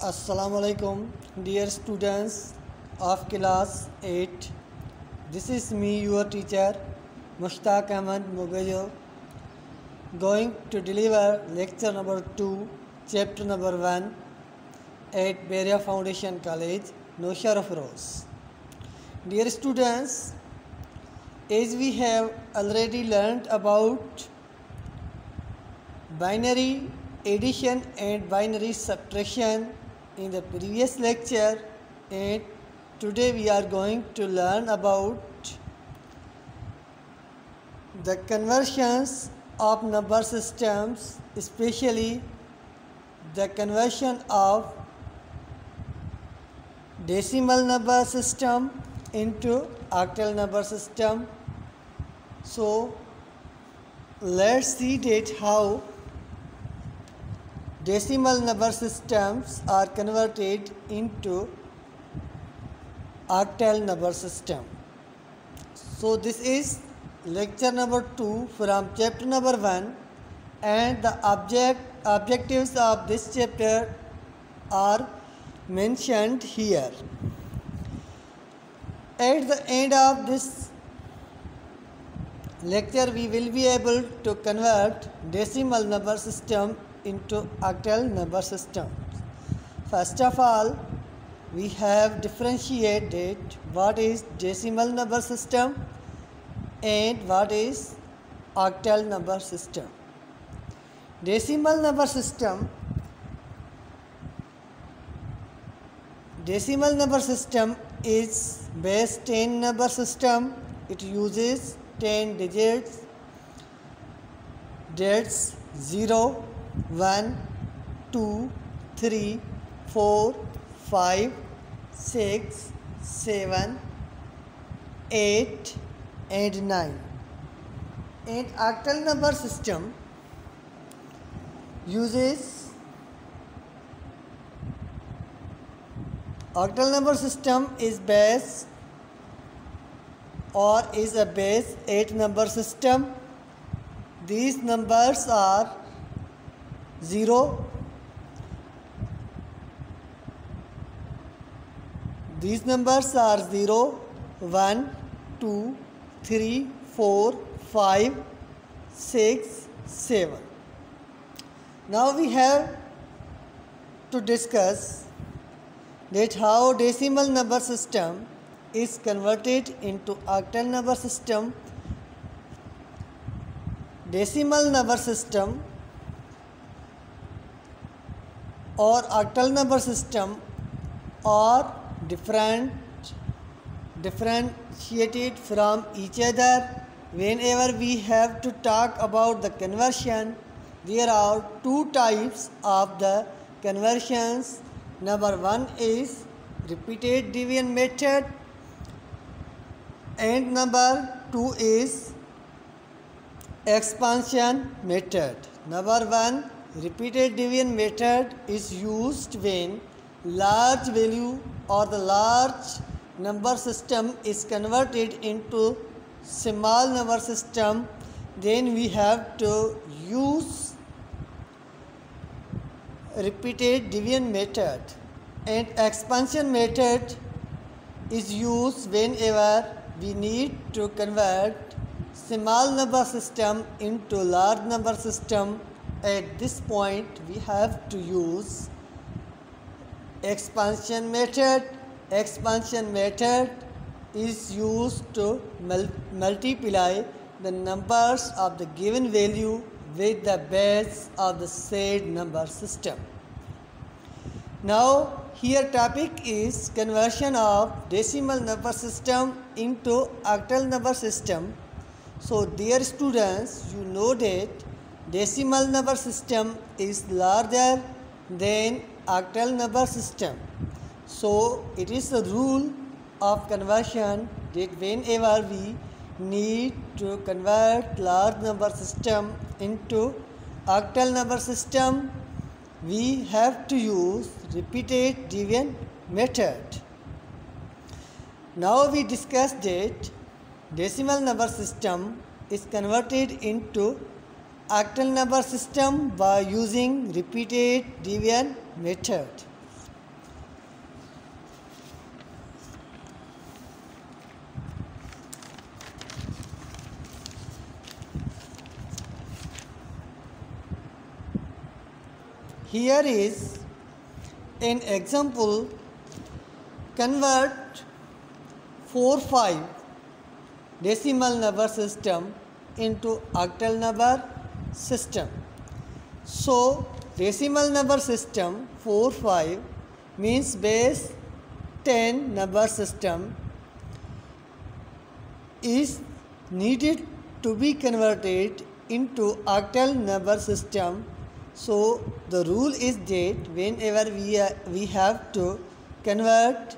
Assalamu alaikum, dear students of class 8. This is me, your teacher, Mushtaq Ahmad Mugayo, going to deliver lecture number 2, chapter number 1 at Beria Foundation College, Noshar of Rose. Dear students, as we have already learned about binary addition and binary subtraction in the previous lecture, and today we are going to learn about the conversions of number systems, especially the conversion of decimal number system into octal number system. So let's see that how decimal number systems are converted into octal number system. So this is lecture number 2 from chapter number 1, and the objectives of this chapter are mentioned here. At the end of this lecture, we will be able to convert decimal number system into octal number systems. First of all, we have differentiated what is decimal number system and what is octal number system. Decimal number system is base 10 number system. It uses 10 digits, dates 0, 1, 2, 3, 4, 5, 6, 7, 8 and 9. And octal number system is base or is a base 8 number system. These numbers are 0, these numbers are 0, 1, 2, 3, 4, 5, 6, 7. Now we have to discuss that how decimal number system is converted into octal number system. Decimal number system or octal number system are differentiated from each other. Whenever we have to talk about the conversion, there are two types of the conversions. Number 1 is repeated division method, and number 2 is expansion method. Number 1, repeated division method is used when large value or the large number system is converted into small number system. Then we have to use repeated division method, and expansion method is used whenever we need to convert small number system into large number system. At this point, we have to use expansion method. Expansion method is used to multiply the numbers of the given value with the base of the said number system. Now, here topic is conversion of decimal number system into octal number system. So, dear students, you know that decimal number system is larger than octal number system. So it is a rule of conversion that whenever we need to convert large number system into octal number system, we have to use repeated division method. Now we discussed that decimal number system is converted into octal number system by using repeated division method. Here is an example. Convert 4-5 decimal number system into octal number system. So decimal number system 4-5 means base 10 number system is needed to be converted into octal number system. So the rule is that whenever we have to convert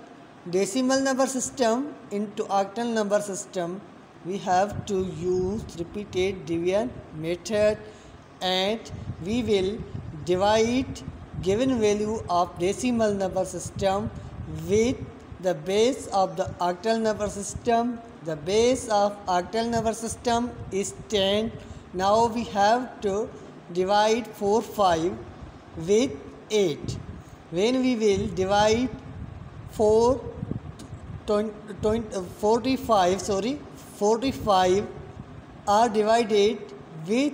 decimal number system into octal number system, we have to use repeated division method, and we will divide given value of decimal number system with the base of the octal number system. The base of octal number system is 10. Now we have to divide 4-5 with 8. When we will divide 45 are divided with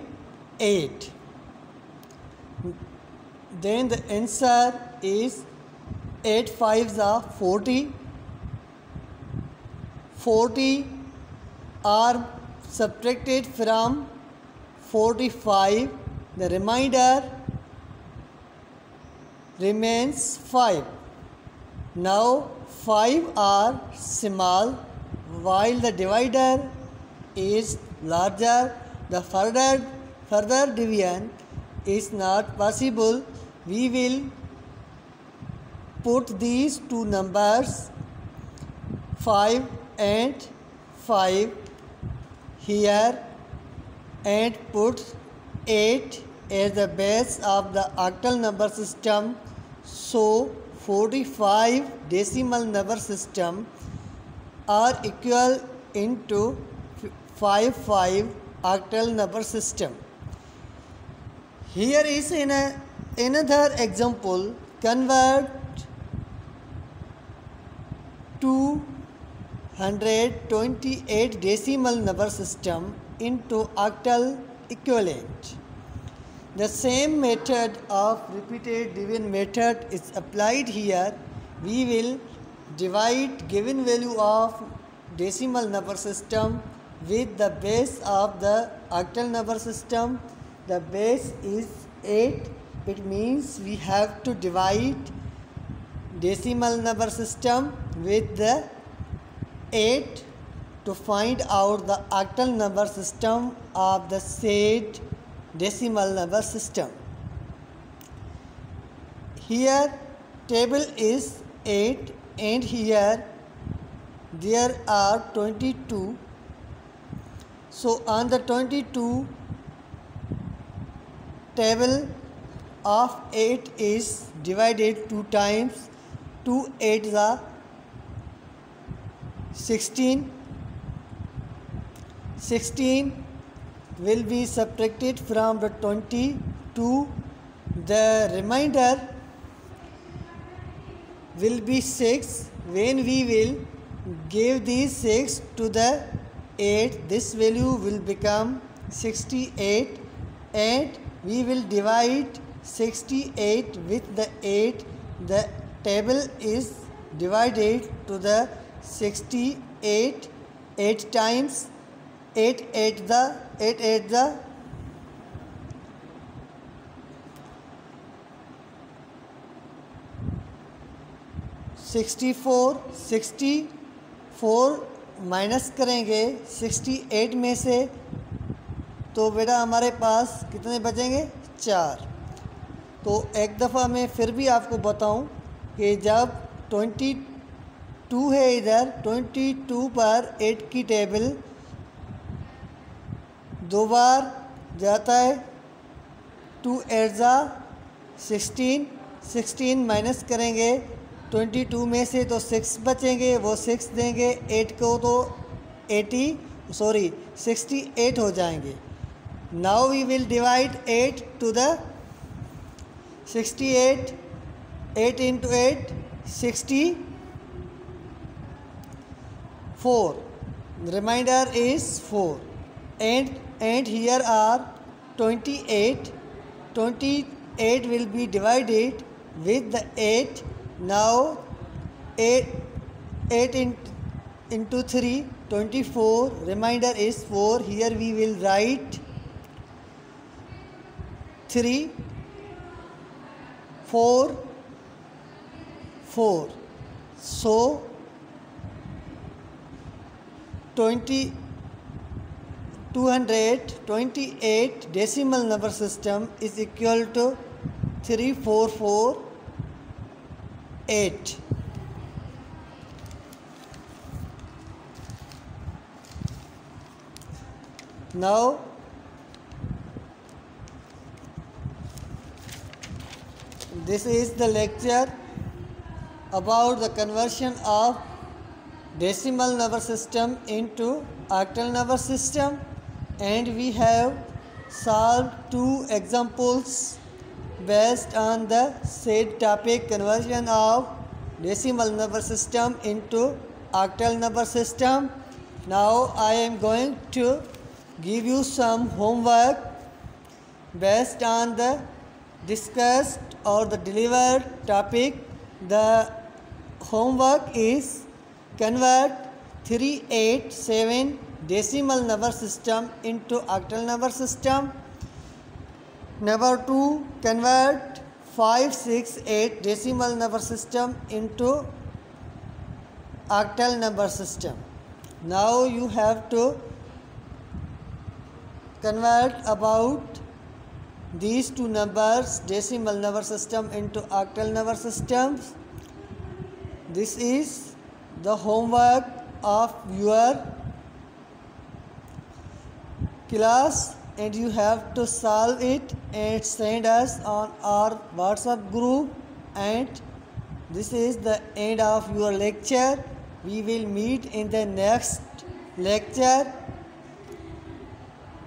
8, then the answer is 8 5s are 40. 40 are subtracted from 45. The remainder remains 5. Now 5 are small while the divider is larger. The further division is not possible. We will put these two numbers 5 and 5 here and put 8 as the base of the octal number system. So 45 decimal number system are equal into 5 octal number system. Here is another example. Convert 228 decimal number system into octal equivalent. The same method of repeated division method is applied here. We will divide given value of decimal number system with the base of the octal number system. The base is 8. It means we have to divide decimal number system with the 8 to find out the octal number system of the said decimal number system. Here table is 8 and here there are 22. So on the 22 table of 8 is divided 2 times. 2 8s are 16. 16 will be subtracted from the 22. The remainder will be 6. When we will give these 6 to the 8, this value will become 68, and we will divide 68 with the 8. The table is divided to the 68 8 times. 8 8 the 64 minus करेंगे 68 में से, तो बेटा हमारे पास कितने बचेंगे? 4। तो एक दफ़ा मैं फिर भी आपको बताऊं कि जब 22 है इधर 22 पर 8 की टेबल 2 बार जाता है। 2 8 जा 16 माइनस करेंगे 22 में से तो 6 बचेंगे, वो 6 देंगे 8 को तो 68 हो जाएंगे। Now we will divide 8 to the 68, 8 into 8 64, remainder is 4, and here are 28 8 will be divided with the 8. Now 8 into 3, 24. Remainder is 4. Here we will write 3, 4, 4. So 228 decimal number system is equal to 3448. Now this is the lecture about the conversion of decimal number system into octal number system, and we have solved 2 examples based on the said topic, conversion of decimal number system into octal number system. Now I am going to give you some homework based on the discussed or the delivered topic. The homework is convert 387 decimal number system into octal number system. Number 2, convert 568 decimal number system into octal number system. Now you have to convert about these 2 numbers, decimal number system into octal number systems. This is the homework of your class, and you have to solve it and send us on our WhatsApp group. And this is the end of your lecture. We will meet in the next lecture.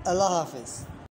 Allah Hafiz.